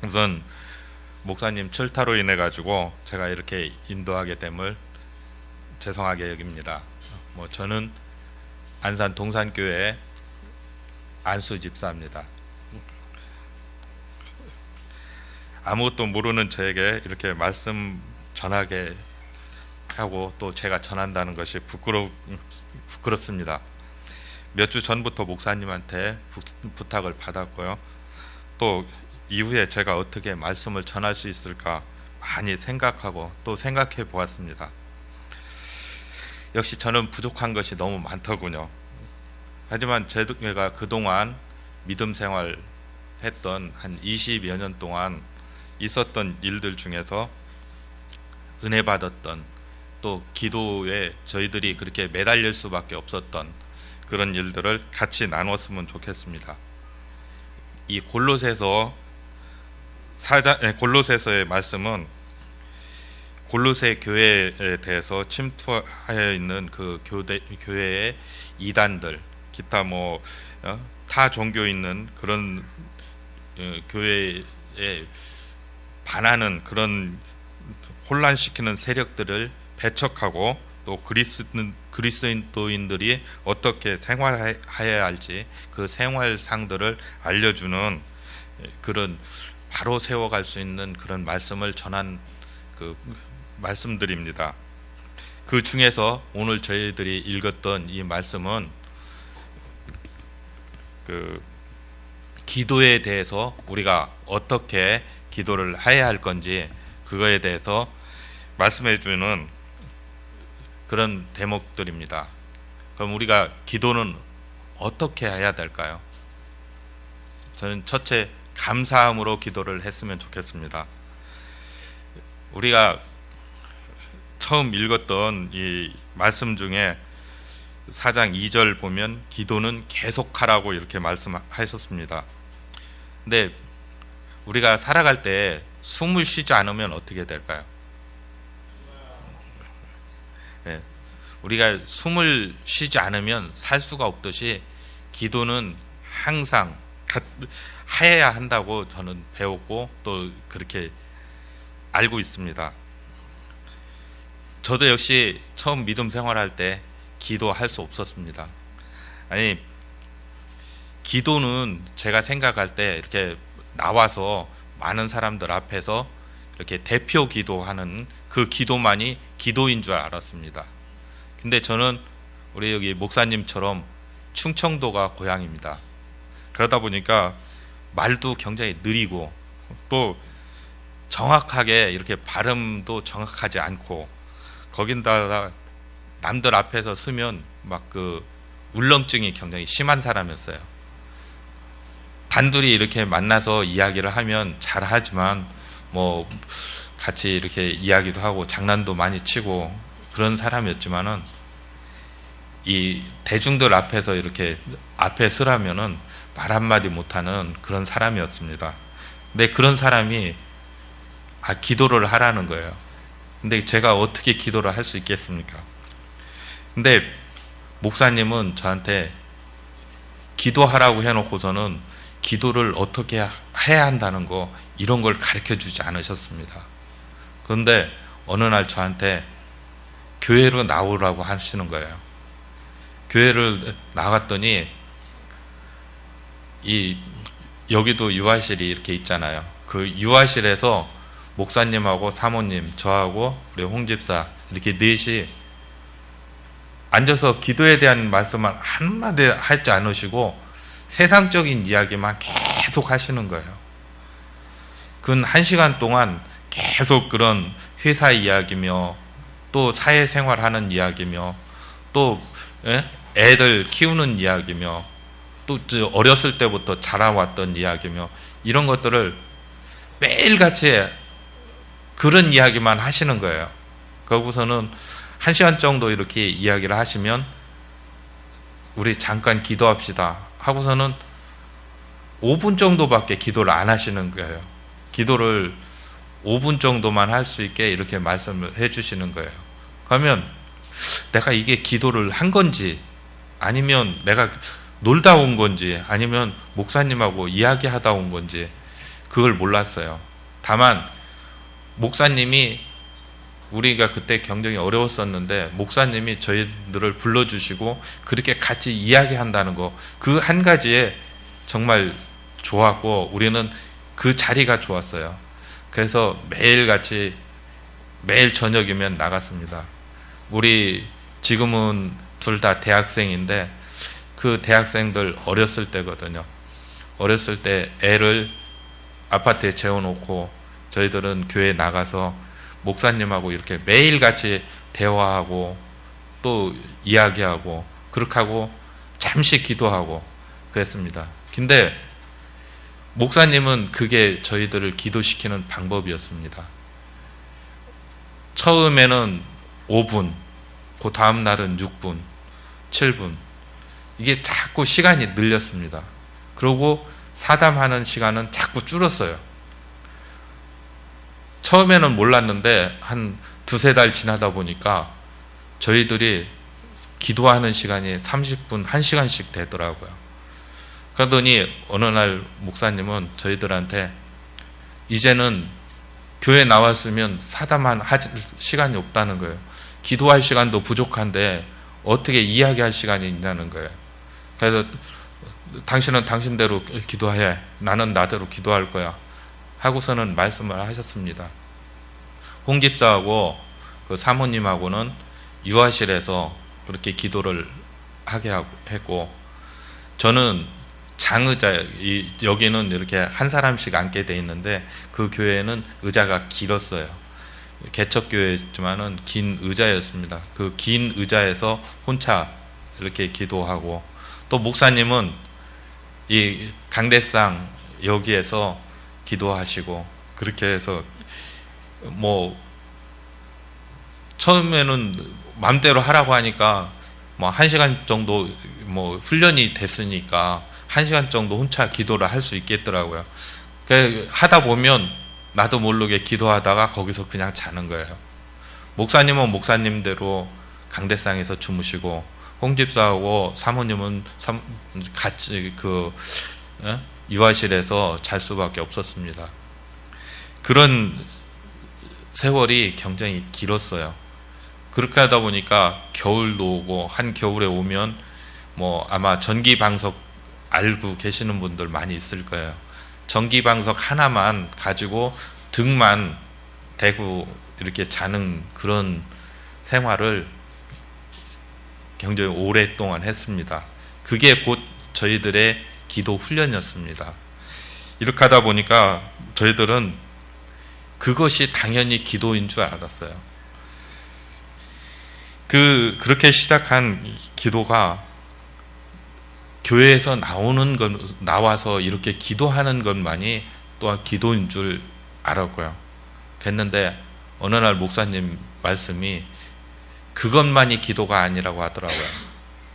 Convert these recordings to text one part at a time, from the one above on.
우선 목사님 출타로 인해 가지고 제가 이렇게 인도하게 됨을 죄송하게 여깁니다. 저는 안산 동산교회 안수 집사입니다. 아무것도 모르는 저에게 이렇게 말씀 전하게 하고 또 제가 전한다는 것이 부끄럽습니다. 몇 주 전부터 목사님한테 부탁을 받았고요. 또 이후에 제가 어떻게 말씀을 전할 수 있을까 많이 생각하고 또 생각해 보았습니다. 역시 저는 부족한 것이 너무 많더군요. 하지만 제가 그동안 믿음 생활 했던 한 20여 년 동안 있었던 일들 중에서 은혜 받았던 또 기도에 저희들이 그렇게 매달릴 수밖에 없었던 그런 일들을 같이 나눴으면 좋겠습니다. 이 골로새서의 말씀은 골로새 교회에 대해서 침투하여 있는 그 교회의 이단들, 기타 타 종교 있는 그런 교회에 반하는 그런 혼란시키는 세력들을 배척하고 또 그리스도인들이 어떻게 생활해야 할지 그 생활상들을 알려주는 그런 바로 세워갈 수 있는 그런 말씀을 전한 그 말씀들입니다. 그 중에서 오늘 저희들이 읽었던 이 말씀은 그 기도에 대해서 우리가 어떻게 기도를 해야 할 건지 그거에 대해서 말씀해 주는 그런 대목들입니다. 그럼 우리가 기도는 어떻게 해야 될까요? 저는 첫째 감사함으로 기도를 했으면 좋겠습니다. 우리가 처음 읽었던 이 말씀 중에 4장 2절 보면 기도는 계속하라고 이렇게 말씀하셨습니다. 근데 우리가 살아갈 때 숨을 쉬지 않으면 어떻게 될까요? 네. 우리가 숨을 쉬지 않으면 살 수가 없듯이 기도는 항상 해야 한다고 저는 배웠고 또 그렇게 알고 있습니다. 저도 역시 처음 믿음 생활할 때 기도할 수 없었습니다. 아니, 기도는 제가 생각할 때 이렇게 나와서 많은 사람들 앞에서 이렇게 대표 기도하는 그 기도만이 기도인 줄 알았습니다. 근데 저는 우리 여기 목사님처럼 충청도가 고향입니다. 그러다 보니까 말도 굉장히 느리고 또 정확하게 이렇게 발음도 정확하지 않고 거긴다가 남들 앞에서 쓰면 막 그 울렁증이 굉장히 심한 사람이었어요. 단둘이 이렇게 만나서 이야기를 하면 잘하지만 같이 이렇게 이야기도 하고 장난도 많이 치고 그런 사람이었지만은 이 대중들 앞에서 이렇게 앞에 서라면은 말 한마디 못하는 그런 사람이었습니다. 근데 그런 사람이 기도를 하라는 거예요. 근데 제가 어떻게 기도를 할 수 있겠습니까? 근데 목사님은 저한테 기도하라고 해놓고서는 기도를 어떻게 해야 한다는 거 이런 걸 가르쳐 주지 않으셨습니다. 그런데 어느 날 저한테 교회로 나오라고 하시는 거예요. 교회를 나갔더니 여기도 유아실이 이렇게 있잖아요. 그 유아실에서 목사님하고 사모님, 저하고 우리 홍 집사 이렇게 넷이 앉아서 기도에 대한 말씀을 한마디 하지 않으시고 세상적인 이야기만 계속 하시는 거예요. 근 1시간 동안 계속 그런 회사 이야기며 또 사회생활하는 이야기며 또 애들 키우는 이야기며 또 어렸을 때부터 자라왔던 이야기며 이런 것들을 매일같이 그런 이야기만 하시는 거예요. 거기서는 1시간 정도 이렇게 이야기를 하시면 우리 잠깐 기도합시다 하고서는 5분 정도밖에 기도를 안 하시는 거예요. 기도를 5분 정도만 할 수 있게 이렇게 말씀을 해 주시는 거예요. 그러면 내가 이게 기도를 한 건지 아니면 내가 놀다 온 건지 아니면 목사님하고 이야기하다 온 건지 그걸 몰랐어요. 다만 목사님이, 우리가 그때 경쟁이 어려웠었는데 목사님이 저희들을 불러주시고 그렇게 같이 이야기한다는 거, 그 한 가지에 정말 좋았고 우리는 그 자리가 좋았어요. 그래서 매일같이 매일 저녁이면 나갔습니다. 우리 지금은 둘 다 대학생인데 그 대학생들 어렸을 때거든요. 어렸을 때 애를 아파트에 재워놓고 저희들은 교회에 나가서 목사님하고 이렇게 매일같이 대화하고 또 이야기하고 그렇게 하고 잠시 기도하고 그랬습니다. 근데 목사님은 그게 저희들을 기도시키는 방법이었습니다. 처음에는 5분, 그 다음 날은 6분, 7분, 이게 자꾸 시간이 늘렸습니다. 그리고 사담하는 시간은 자꾸 줄었어요. 처음에는 몰랐는데 한 두세 달 지나다 보니까 저희들이 기도하는 시간이 30분, 1시간씩 되더라고요. 그러더니 어느 날 목사님은 저희들한테 이제는 교회 나왔으면 사담할 시간이 없다는 거예요. 기도할 시간도 부족한데 어떻게 이야기할 시간이 있냐는 거예요. 그래서 당신은 당신대로 기도해, 나는 나대로 기도할 거야 하고서는 말씀을 하셨습니다. 홍 집사하고 그 사모님하고는 유아실에서 그렇게 기도를 하게 했고, 저는 장의자, 여기는 이렇게 한 사람씩 앉게 돼 있는데 그 교회는 의자가 길었어요. 개척교회지만은 긴 의자였습니다. 그 긴 의자에서 혼자 이렇게 기도하고, 또 목사님은 이 강대상 여기에서 기도하시고, 그렇게 해서 뭐 처음에는 마음대로 하라고 하니까 뭐 1시간 정도 뭐 훈련이 됐으니까 1시간 정도 혼자 기도를 할 수 있겠더라고요. 하다 보면 나도 모르게 기도하다가 거기서 그냥 자는 거예요. 목사님은 목사님대로 강대상에서 주무시고, 홍 집사하고 사모님은 같이 유아실에서 잘 수밖에 없었습니다. 그런 세월이 굉장히 길었어요. 그렇게 하다 보니까 겨울도 오고, 한 겨울에 오면 뭐 아마 전기방석 알고 계시는 분들 많이 있을 거예요. 전기방석 하나만 가지고 등만 대고 이렇게 자는 그런 생활을 굉장히 오랫동안 했습니다. 그게 곧 저희들의 기도 훈련이었습니다. 이렇게 하다 보니까 저희들은 그것이 당연히 기도인 줄 알았어요. 그렇게 시작한 기도가 교회에서 나와서 이렇게 기도하는 것만이 또한 기도인 줄 알았고요. 그랬는데 어느 날 목사님 말씀이 그것만이 기도가 아니라고 하더라고요.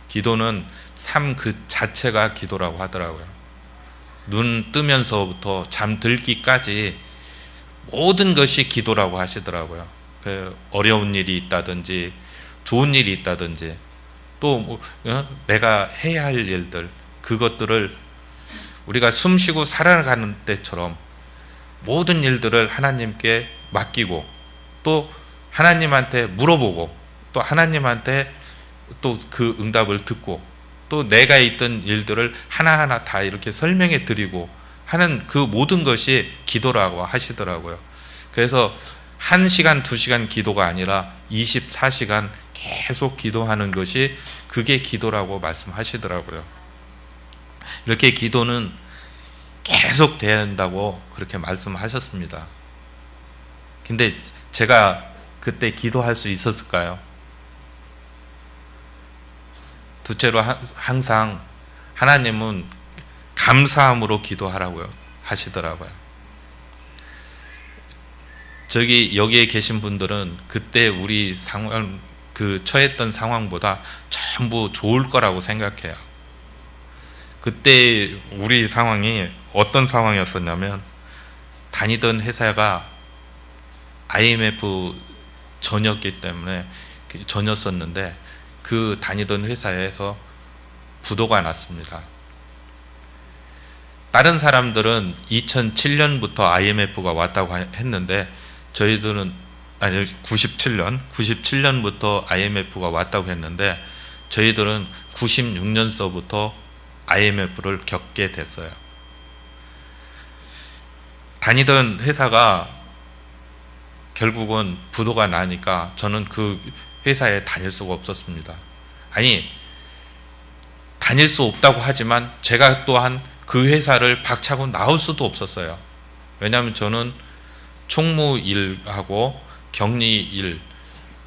기도는 삶 그 자체가 기도라고 하더라고요. 눈 뜨면서부터 잠들기까지 모든 것이 기도라고 하시더라고요. 어려운 일이 있다든지 좋은 일이 있다든지 또 내가 해야 할 일들, 그것들을 우리가 숨쉬고 살아가는 때처럼 모든 일들을 하나님께 맡기고 또 하나님한테 물어보고 또 하나님한테 또 그 응답을 듣고 또 내가 있던 일들을 하나하나 다 이렇게 설명해 드리고 하는 그 모든 것이 기도라고 하시더라고요. 그래서 1시간, 2시간 기도가 아니라 24시간 계속 기도하는 것이 그게 기도라고 말씀하시더라고요. 이렇게 기도는 계속 돼야 한다고 그렇게 말씀하셨습니다. 근데 제가 그때 기도할 수 있었을까요? 둘째로 항상 하나님은 감사함으로 기도하라고요 하시더라고요. 여기에 계신 분들은 그때 우리 상황, 처했던 상황보다 전부 좋을 거라고 생각해요. 그때 우리 상황이 어떤 상황이었었냐면, 다니던 회사가 IMF 전이었기 때문에 전이었었는데 그 다니던 회사에서 부도가 났습니다. 다른 사람들은 2007년부터 IMF가 왔다고 했는데 저희들은 아니 97년부터 IMF가 왔다고 했는데 저희들은 96년서부터 IMF를 겪게 됐어요. 다니던 회사가 결국은 부도가 나니까 저는 그 회사에 다닐 수가 없었습니다. 아니, 다닐 수 없다고 하지만 제가 또한 그 회사를 박차고 나올 수도 없었어요. 왜냐하면 저는 총무 일하고 격리 일,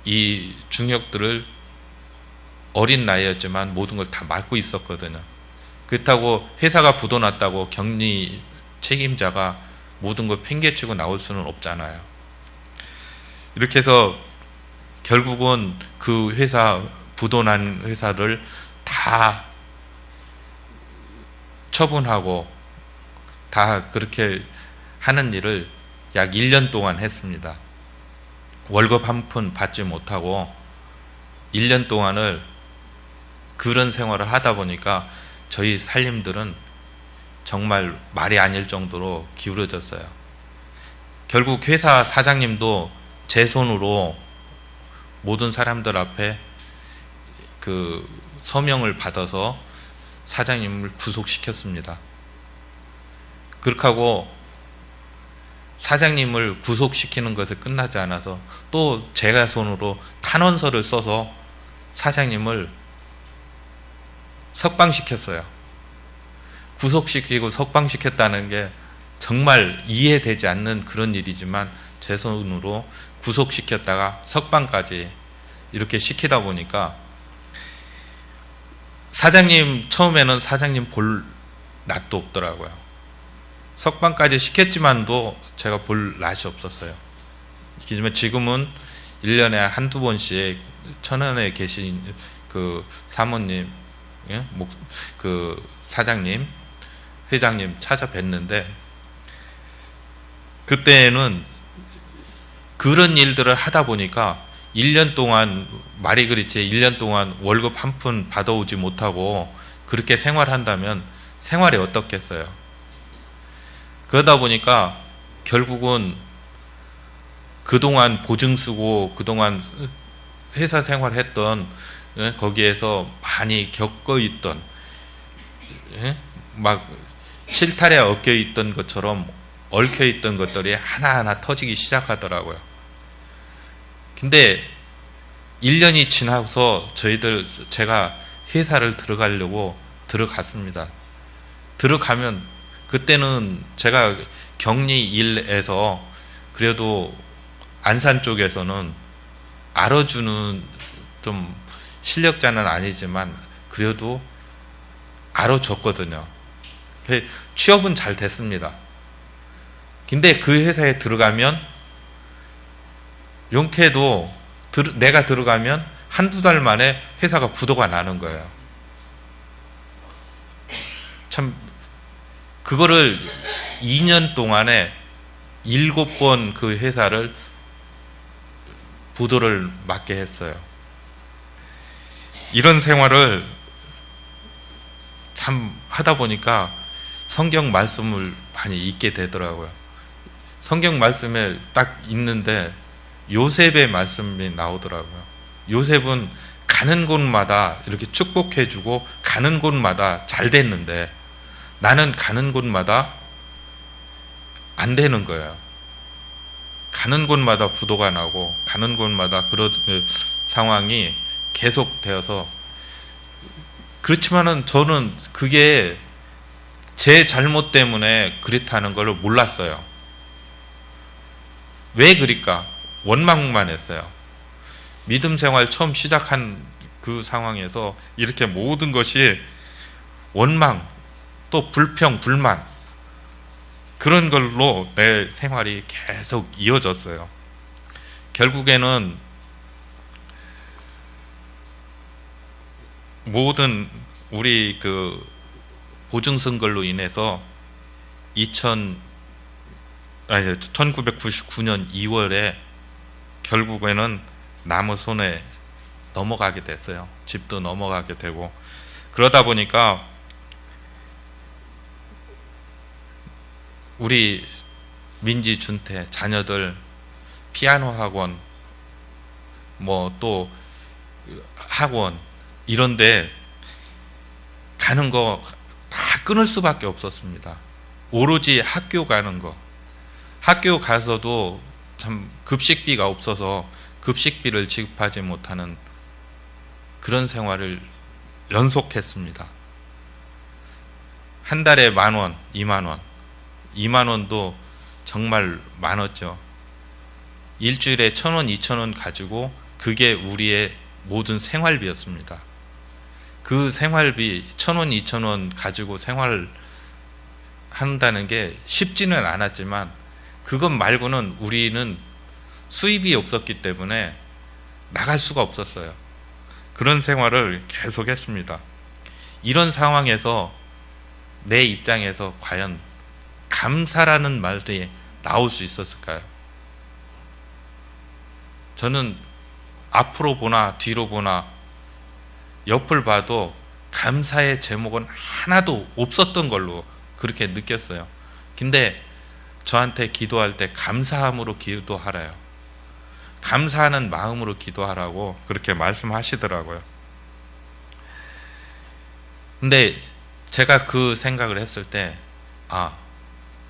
이 중역들을 어린 나이였지만 모든 걸 다 맡고 있었거든요. 그렇다고 회사가 부도 났다고 격리 책임자가 모든 걸 팽개치고 나올 수는 없잖아요. 이렇게 해서 결국은 그 회사, 부도 난 회사를 다 처분하고 다 그렇게 하는 일을 약 1년 동안 했습니다. 월급 한 푼 받지 못하고 1년 동안을 그런 생활을 하다 보니까 저희 살림들은 정말 말이 아닐 정도로 기울어졌어요. 결국 회사 사장님도 제 손으로 모든 사람들 앞에 그 서명을 받아서 사장님을 구속시켰습니다. 그렇게 하고 사장님을 구속시키는 것에 끝나지 않아서 또 제가 손으로 탄원서를 써서 사장님을 석방시켰어요. 구속시키고 석방시켰다는 게 정말 이해되지 않는 그런 일이지만 제 손으로 구속시켰다가 석방까지 이렇게 시키다 보니까 사장님, 처음에는 사장님 볼 낯도 없더라고요. 석방까지 시켰지만도 제가 볼 낯이 없었어요. 지금은 1년에 한두 번씩 천안에 계신 그 사모님, 그 사장님, 회장님 찾아뵀는데 그때는 그런 일들을 하다 보니까 1년 동안 말이 그렇지 1년 동안 월급 한 푼 받아오지 못하고 그렇게 생활한다면 생활이 어떻겠어요? 그러다 보니까 결국은 그동안 보증 쓰고 그동안 회사 생활했던 거기에서 많이 겪어 있던 막 실타래 얽혀 있던 것처럼 얽혀 있던 것들이 하나하나 터지기 시작하더라고요. 근데 1년이 지나서 제가 회사를 들어가려고 들어갔습니다. 들어가면 그때는 제가 격리 일에서 그래도 안산 쪽에서는 알아주는 좀 실력자는 아니지만 그래도 알아줬거든요. 취업은 잘 됐습니다. 근데 그 회사에 들어가면 용케도 내가 들어가면 한두 달 만에 회사가 부도가 나는 거예요. 참 그거를 2년 동안에 7번 그 회사를 부도를 맞게 했어요. 이런 생활을 참 하다 보니까 성경 말씀을 많이 읽게 되더라고요. 성경 말씀에 딱 있는데 요셉의 말씀이 나오더라고요. 요셉은 가는 곳마다 이렇게 축복해주고 가는 곳마다 잘 됐는데 나는 가는 곳마다 안 되는 거예요. 가는 곳마다 부도가 나고 가는 곳마다 그런 상황이 계속되어서 그렇지만은 저는 그게 제 잘못 때문에 그렇다는 걸 몰랐어요. 왜 그럴까? 원망만 했어요. 믿음 생활 처음 시작한 그 상황에서 이렇게 모든 것이 원망, 또 불평, 불만 그런 걸로 내 생활이 계속 이어졌어요. 결국에는 모든 우리 그 보증선걸로 인해서 1999년 2월에 결국에는 남의 손에 넘어가게 됐어요. 집도 넘어가게 되고 그러다 보니까 우리 민지, 준태 자녀들 피아노 학원, 뭐 또 학원 이런데 가는 거 다 끊을 수밖에 없었습니다. 오로지 학교 가는 거. 학교 가서도 참 급식비가 없어서 급식비를 지급하지 못하는 그런 생활을 연속했습니다. 한 달에 10,000원, 20,000원, 20,000원도 정말 많았죠. 일주일에 1,000원, 2,000원 가지고 그게 우리의 모든 생활비였습니다. 그 생활비 1,000원, 2,000원 가지고 생활을 한다는 게 쉽지는 않았지만 그것 말고는 우리는 수입이 없었기 때문에 나갈 수가 없었어요. 그런 생활을 계속했습니다. 이런 상황에서 내 입장에서 과연 감사라는 말이 나올 수 있었을까요? 저는 앞으로 보나 뒤로 보나 옆을 봐도 감사의 제목은 하나도 없었던 걸로 그렇게 느꼈어요. 근데 저한테 기도할 때 감사함으로 기도하래요. 감사하는 마음으로 기도하라고 그렇게 말씀하시더라고요. 근데 제가 그 생각을 했을 때,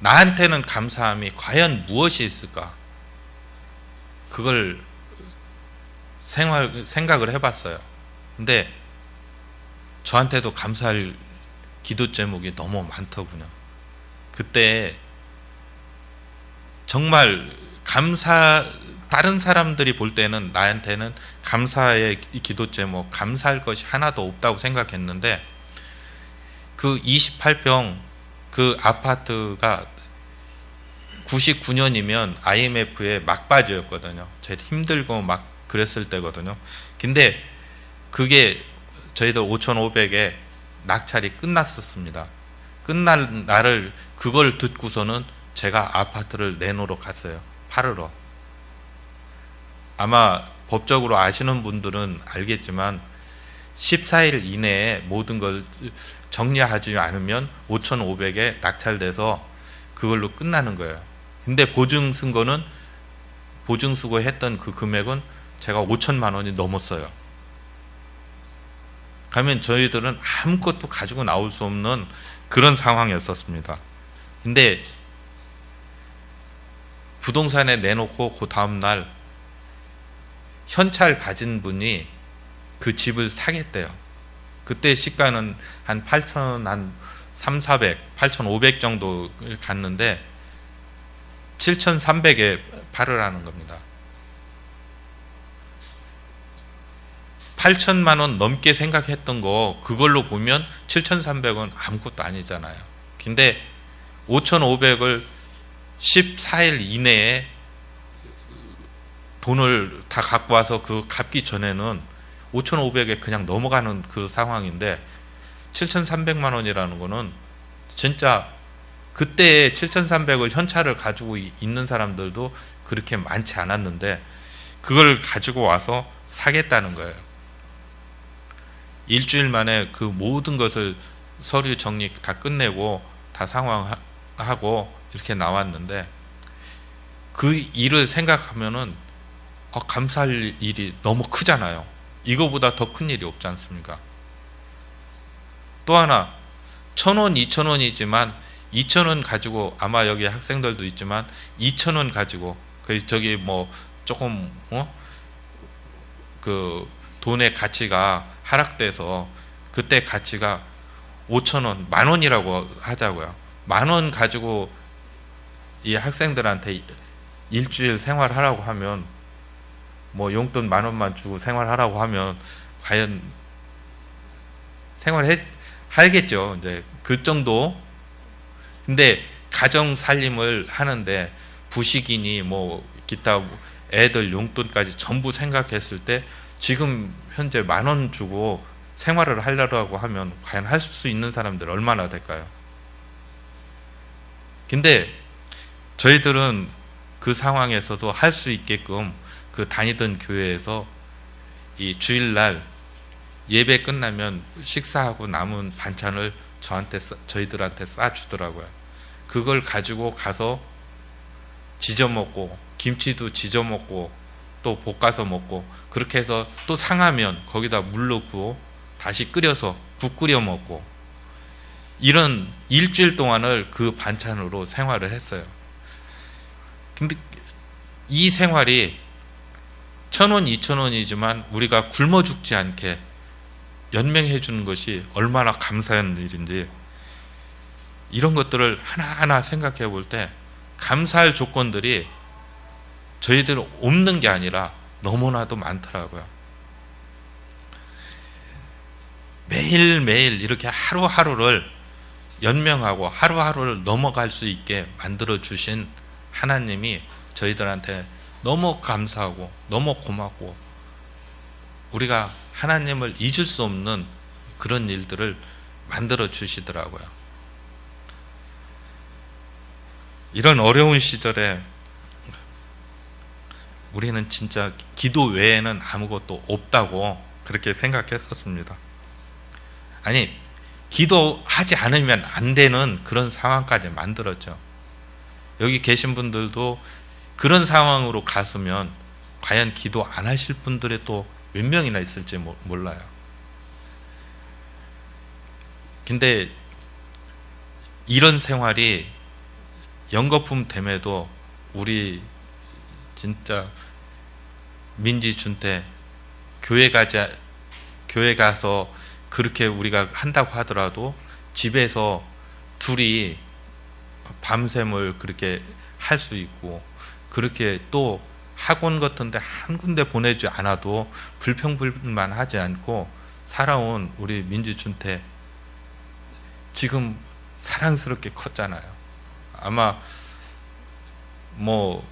나한테는 감사함이 과연 무엇이 있을까? 그걸 생각을 해봤어요. 근데 저한테도 감사할 기도 제목이 너무 많더군요. 그때 정말 다른 사람들이 볼 때는 나한테는 감사의 기도 제목, 감사할 것이 하나도 없다고 생각했는데 그 28평 그 아파트가 99년이면 IMF의 막바지였거든요. 제일 힘들고 막 그랬을 때거든요. 근데 그게 저희들 5,500에 낙찰이 끝났었습니다. 끝날 날을 그걸 듣고서는 제가 아파트를 내놓으러 갔어요. 팔으러. 아마 법적으로 아시는 분들은 알겠지만 14일 이내에 모든 걸 정리하지 않으면 5,500에 낙찰돼서 그걸로 끝나는 거예요. 근데 보증수거는 보증수거 했던 그 금액은 제가 5천만 원이 넘었어요. 가면 저희들은 아무것도 가지고 나올 수 없는 그런 상황이었었습니다. 근데 부동산에 내놓고 그 다음날 현찰 가진 분이 그 집을 사겠대요. 그때 시가는 한 8,300, 8,500 정도 갔는데 7,300에 팔으라는 겁니다. 8천만 원 넘게 생각했던 거 그걸로 보면 7,300원 아무것도 아니잖아요. 근데 5,500을 14일 이내에 돈을 다 갖고 와서 그 갚기 전에는 5,500에 그냥 넘어가는 그 상황인데 7,300만 원이라는 거는 진짜 그때 7,300을 현찰을 가지고 있는 사람들도 그렇게 많지 않았는데 그걸 가지고 와서 사겠다는 거예요. 일주일 만에 그 모든 것을 서류 정리 다 끝내고 다 상황하고 이렇게 나왔는데 그 일을 생각하면은 감사할 일이 너무 크잖아요. 이거보다 더 큰 일이 없지 않습니까? 또 하나 1,000원, 2,000원이지만 2,000원 가지고 아마 여기 학생들도 있지만 2,000원 가지고 저기 뭐 조금 그 돈의 가치가 하락돼서 그때 가치가 5,000원, 10,000원이라고 하자고요. 10,000원 가지고 이 학생들한테 일주일 생활하라고 하면 뭐 용돈 10,000원만 주고 생활하라고 하면 과연 생활하겠죠. 이제 그 정도. 근데 가정 살림을 하는데 부식이니 뭐 기타 애들 용돈까지 전부 생각했을 때 지금 현재 10,000원 주고 생활을 하려고 하면 과연 할 수 있는 사람들 얼마나 될까요? 근데 저희들은 그 상황에서도 할 수 있게끔 그 다니던 교회에서 이 주일날 예배 끝나면 식사하고 남은 반찬을 저희들한테 싸주더라고요. 그걸 가지고 가서 지져 먹고, 김치도 지져 먹고, 또 볶아서 먹고, 그렇게 해서 또 상하면 거기다 물 넣고 다시 끓여서 국 끓여 먹고, 이런 일주일 동안을 그 반찬으로 생활을 했어요. 근데 이 생활이 1,000원, 2,000원이지만 우리가 굶어 죽지 않게 연명해 주는 것이 얼마나 감사한 일인지, 이런 것들을 하나하나 생각해 볼 때 감사할 조건들이 저희들 없는 게 아니라 너무나도 많더라고요. 매일매일 이렇게 하루하루를 연명하고 하루하루를 넘어갈 수 있게 만들어 주신 하나님이 저희들한테 너무 감사하고 너무 고맙고, 우리가 하나님을 잊을 수 없는 그런 일들을 만들어 주시더라고요. 이런 어려운 시절에 우리는 진짜 기도 외에는 아무것도 없다고 그렇게 생각했었습니다. 아니, 기도하지 않으면 안 되는 그런 상황까지 만들었죠. 여기 계신 분들도 그런 상황으로 갔으면 과연 기도 안 하실 분들이 또 몇 명이나 있을지 몰라요. 근데 이런 생활이 연거품 됨에도 우리 진짜 민지 준태 교회 가서 그렇게 우리가 한다고 하더라도 집에서 둘이 밤샘을 그렇게 할 수 있고, 그렇게 또 학원 같은데 한 군데 보내지 않아도 불평불만 하지 않고 살아온 우리 민지 준태, 지금 사랑스럽게 컸잖아요. 아마 뭐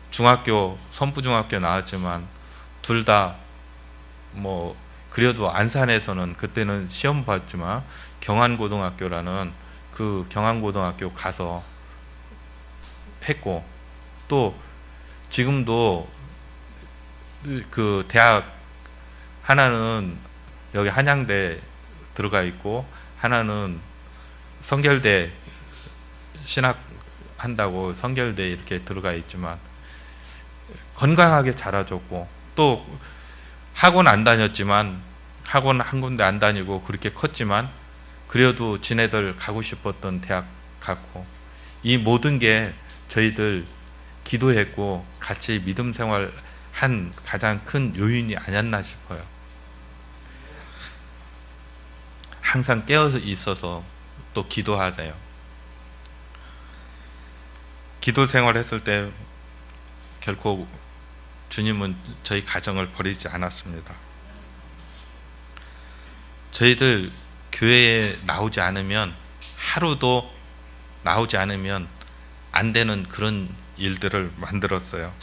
중학교, 선부중학교 나왔지만 둘 다 뭐 그래도 안산에서는 그때는 시험 봤지만 경안고등학교라는 그 경안고등학교 가서 했고, 또 지금도 그 대학 하나는 여기 한양대 들어가 있고, 하나는 성결대 신학한다고 성결대 이렇게 들어가 있지만 건강하게 자라줬고, 또 학원 안 다녔지만 학원 한 군데 안 다니고 그렇게 컸지만 그래도 지네들 가고 싶었던 대학 갔고, 이 모든 게 저희들 기도했고 같이 믿음 생활 한 가장 큰 요인이 아니었나 싶어요. 항상 깨어 있어서 또 기도하래요. 기도 생활했을 때 결코 주님은 저희 가정을 버리지 않았습니다. 저희들 교회에 나오지 않으면, 하루도 나오지 않으면 안 되는 그런 일들을 만들었어요.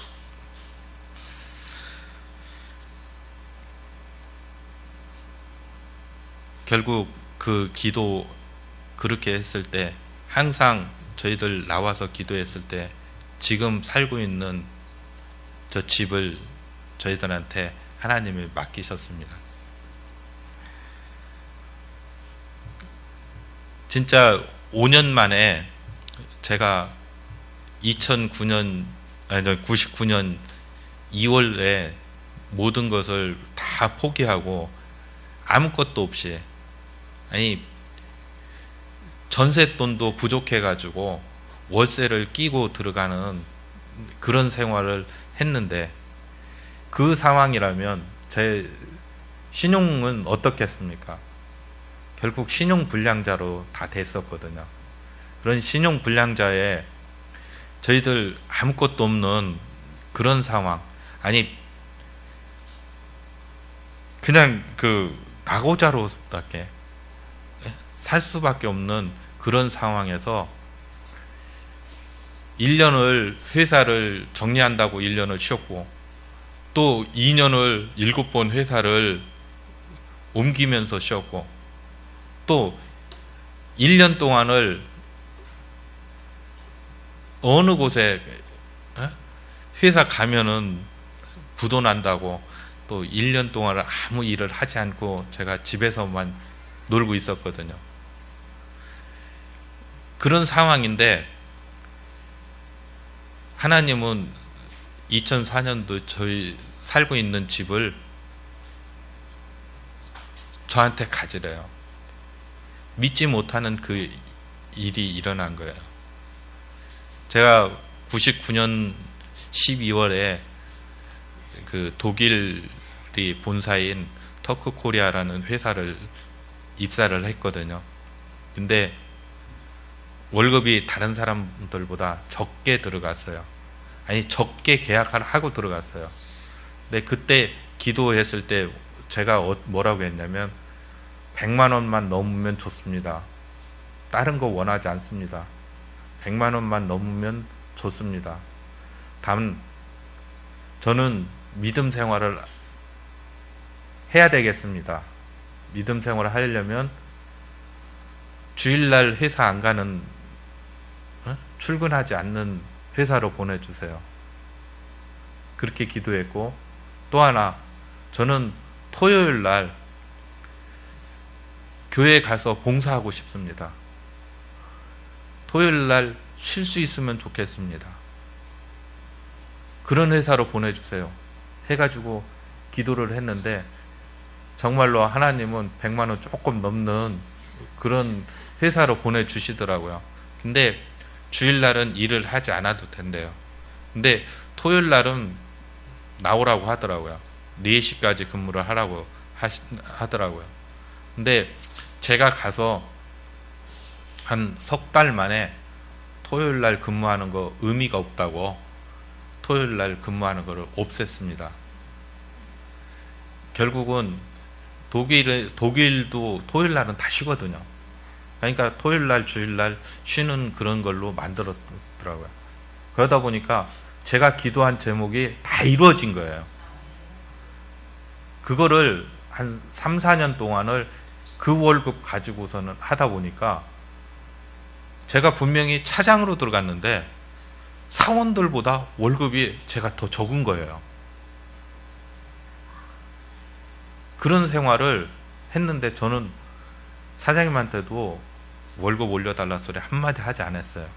결국 그 기도 그렇게 했을 때, 항상 저희들 나와서 기도했을 때 지금 살고 있는 저 집을 저희들한테 하나님이 맡기셨습니다. 진짜 5년 만에 제가 99년 2월에 모든 것을 다 포기하고 아무것도 없이, 아니 전세돈도 부족해가지고 월세를 끼고 들어가는 그런 생활을 했는데, 그 상황이라면 제 신용은 어떻겠습니까? 결국 신용불량자로 다 됐었거든요. 그런 신용불량자에 저희들 아무것도 없는 그런 상황, 아니 그냥 그 낙오자로밖에 살 수밖에 없는 그런 상황에서 1년을 회사를 정리한다고 1년을 쉬었고, 또 2년을 7번 회사를 옮기면서 쉬었고, 또 1년 동안을 어느 곳에 회사 가면은 부도 난다고 또 1년 동안 아무 일을 하지 않고 제가 집에서만 놀고 있었거든요. 그런 상황인데 하나님은 2004년도 저희 살고 있는 집을 저한테 가지래요. 믿지 못하는 그 일이 일어난 거예요. 제가 99년 12월에 그 독일이 본사인 터크코리아라는 회사를 입사를 했거든요. 근데 월급이 다른 사람들보다 적게 들어갔어요. 아니, 적게 계약을 하고 들어갔어요. 근데 그때 기도했을 때 제가 뭐라고 했냐면 100만 원만 넘으면 좋습니다. 다른 거 원하지 않습니다. 100만 원만 넘으면 좋습니다. 다만 저는 믿음 생활을 해야 되겠습니다. 믿음 생활을 하려면 주일날 회사 안 가는, 출근하지 않는 회사로 보내주세요. 그렇게 기도했고, 또 하나, 저는 토요일날 교회에 가서 봉사하고 싶습니다. 토요일날 쉴 수 있으면 좋겠습니다. 그런 회사로 보내주세요. 해가지고 기도를 했는데 정말로 하나님은 100만 원 조금 넘는 그런 회사로 보내주시더라고요. 근데 주일날은 일을 하지 않아도 된대요. 근데 토요일날은 나오라고 하더라고요. 4시까지 근무를 하라고 하더라고요. 근데 제가 가서 한 석 달 만에 토요일날 근무하는 거 의미가 없다고 토요일날 근무하는 거를 없앴습니다. 결국은 독일도 토요일날은 다 쉬거든요. 그러니까 토요일날 주일날 쉬는 그런 걸로 만들었더라고요. 그러다 보니까 제가 기도한 제목이 다 이루어진 거예요. 그거를 한 3, 4년 동안을 그 월급 가지고서는 하다 보니까 제가 분명히 차장으로 들어갔는데 사원들보다 월급이 제가 더 적은 거예요. 그런 생활을 했는데 저는 사장님한테도 월급 올려달라 소리 한마디 하지 않았어요.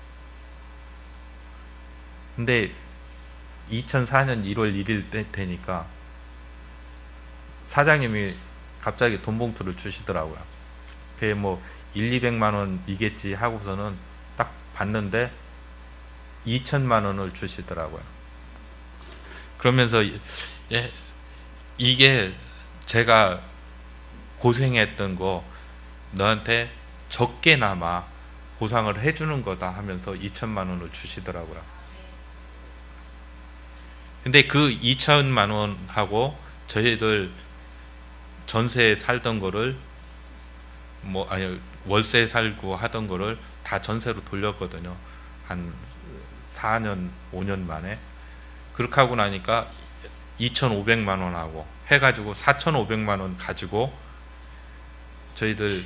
근데 2004년 1월 1일 되니까 사장님이 갑자기 돈 봉투를 주시더라고요. 그게 뭐 200만 원이겠지 하고서는 딱 봤는데 2천만 원을 주시더라고요. 그러면서 이게 제가 고생했던 거 너한테 적게나마 보상을 해주는 거다 하면서 2천만 원을 주시더라고요. 근데 그 2천만 원하고 저희들 전세에 살던 거를 월세 살고 하던 거를 다 전세로 돌렸거든요. 한 4년 5년 만에. 그렇게 하고 나니까 2,500만 원하고 해가지고 4,500만 원 가지고 저희들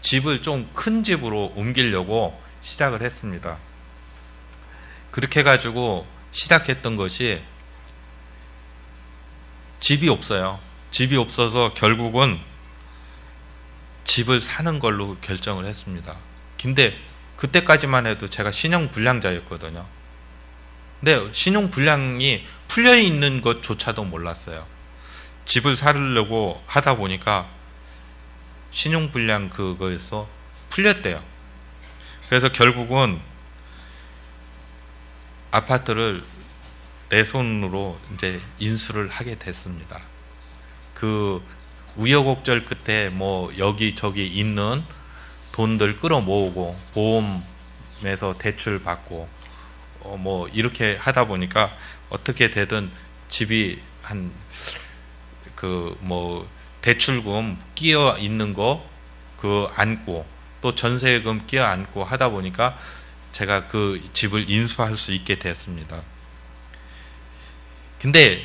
집을 좀 큰 집으로 옮기려고 시작을 했습니다. 그렇게 해가지고 시작했던 것이 집이 없어요. 집이 없어서 결국은 집을 사는 걸로 결정을 했습니다. 근데 그때까지만 해도 제가 신용불량자였거든요. 근데 신용불량이 풀려있는 것조차도 몰랐어요. 집을 사려고 하다 보니까 신용불량 그거에서 풀렸대요. 그래서 결국은 아파트를 내 손으로 이제 인수를 하게 됐습니다. 그 우여곡절 끝에 뭐 여기저기 있는 돈들 끌어모으고 보험에서 대출 받고 뭐 이렇게 하다 보니까 어떻게 되든 집이 한 그 뭐 대출금 끼어 있는 거 그 안고 또 전세금 끼어 안고 하다 보니까 제가 그 집을 인수할 수 있게 됐습니다. 근데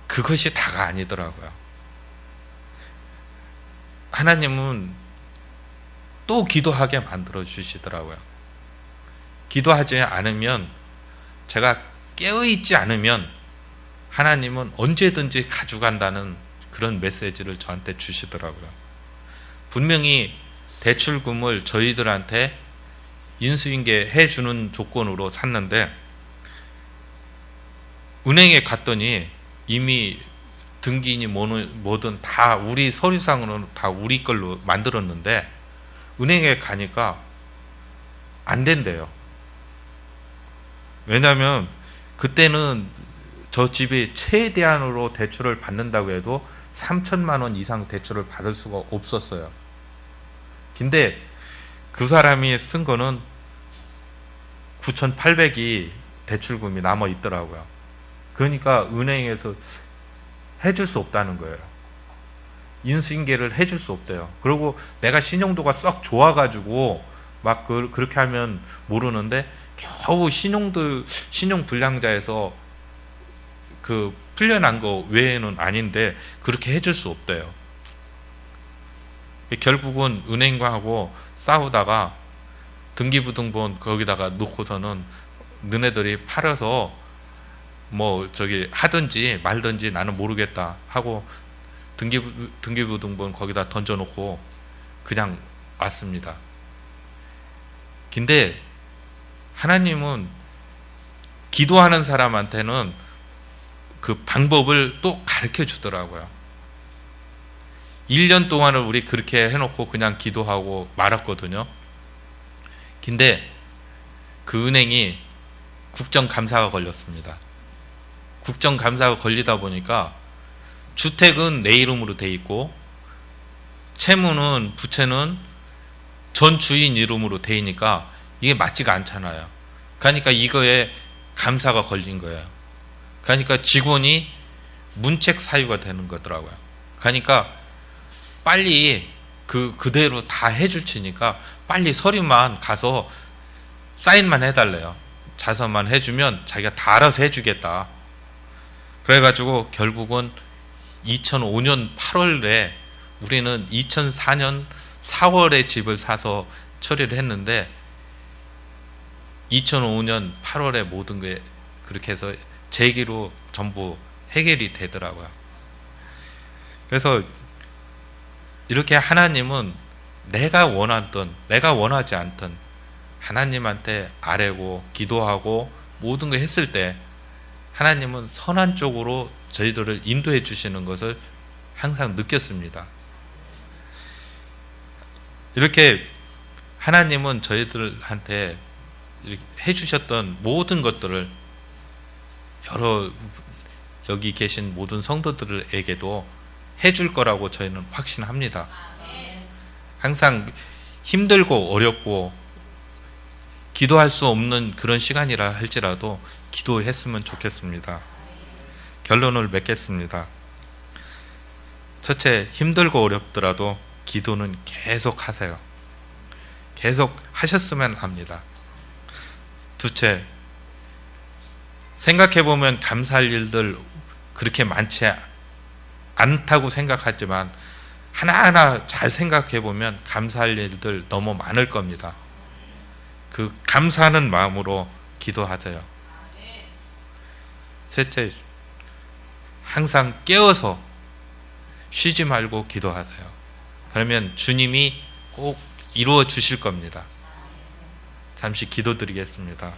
그것이 다가 아니더라고요. 하나님은 또 기도하게 만들어 주시더라고요. 기도하지 않으면, 제가 깨어있지 않으면 하나님은 언제든지 가져간다는 그런 메시지를 저한테 주시더라고요. 분명히 대출금을 저희들한테 인수인계 해주는 조건으로 샀는데 은행에 갔더니 이미 등기니 뭐든 다 우리 서류상으로는 다 우리 걸로 만들었는데 은행에 가니까 안 된대요. 왜냐하면 그때는 저 집이 최대한으로 대출을 받는다고 해도 3천만 원 이상 대출을 받을 수가 없었어요. 근데 그 사람이 쓴 거는 9,800이 대출금이 남아 있더라고요. 그러니까 은행에서 해줄 수 없다는 거예요. 인수인계를 해줄 수 없대요. 그리고 내가 신용도가 썩 좋아가지고 막 그렇게 하면 모르는데 겨우 신용 불량자에서 그 풀려난 거 외에는 아닌데 그렇게 해줄 수 없대요. 결국은 은행하고 싸우다가 등기부등본 거기다가 놓고서는 너네들이 팔아서 뭐 저기 하든지 말든지 나는 모르겠다 하고 등기부등본 거기다 던져놓고 그냥 왔습니다. 근데 하나님은 기도하는 사람한테는 그 방법을 또 가르쳐 주더라고요. 1년 동안을 우리 그렇게 해놓고 그냥 기도하고 말았거든요. 근데 그 은행이 국정감사가 걸렸습니다. 국정감사가 걸리다 보니까 주택은 내 이름으로 돼 있고 채무는 부채는 전 주인 이름으로 돼 있으니까 이게 맞지가 않잖아요. 그러니까 이거에 감사가 걸린 거예요. 그러니까 직원이 문책 사유가 되는 거더라고요. 그러니까 빨리 그대로 다 해줄 테니까 빨리 서류만 가서 사인만 해달래요. 자서만 해주면 자기가 다 알아서 해주겠다. 그래가지고 결국은 2005년 8월에 우리는 2004년 4월에 집을 사서 처리를 했는데 2005년 8월에 모든 게 그렇게 해서 제기로 전부 해결이 되더라고요. 그래서 이렇게 하나님은 내가 원하든 내가 원하지 않든 하나님한테 아뢰고 기도하고 모든 걸 했을 때 하나님은 선한 쪽으로 저희들을 인도해 주시는 것을 항상 느꼈습니다. 이렇게 하나님은 저희들한테 해주셨던 모든 것들을 여러 여기 계신 모든 성도들에게도 해줄 거라고 저희는 확신합니다. 항상 힘들고 어렵고 기도할 수 없는 그런 시간이라 할지라도 기도했으면 좋겠습니다. 결론을 맺겠습니다. 첫째, 힘들고 어렵더라도 기도는 계속 하세요. 계속 하셨으면 합니다. 둘째, 생각해보면 감사할 일들 그렇게 많지 않다고 생각하지만 하나하나 잘 생각해보면 감사할 일들 너무 많을 겁니다. 그 감사하는 마음으로 기도하세요. 셋째, 항상 깨어서 쉬지 말고 기도하세요. 그러면 주님이 꼭 이루어 주실 겁니다. 잠시 기도드리겠습니다.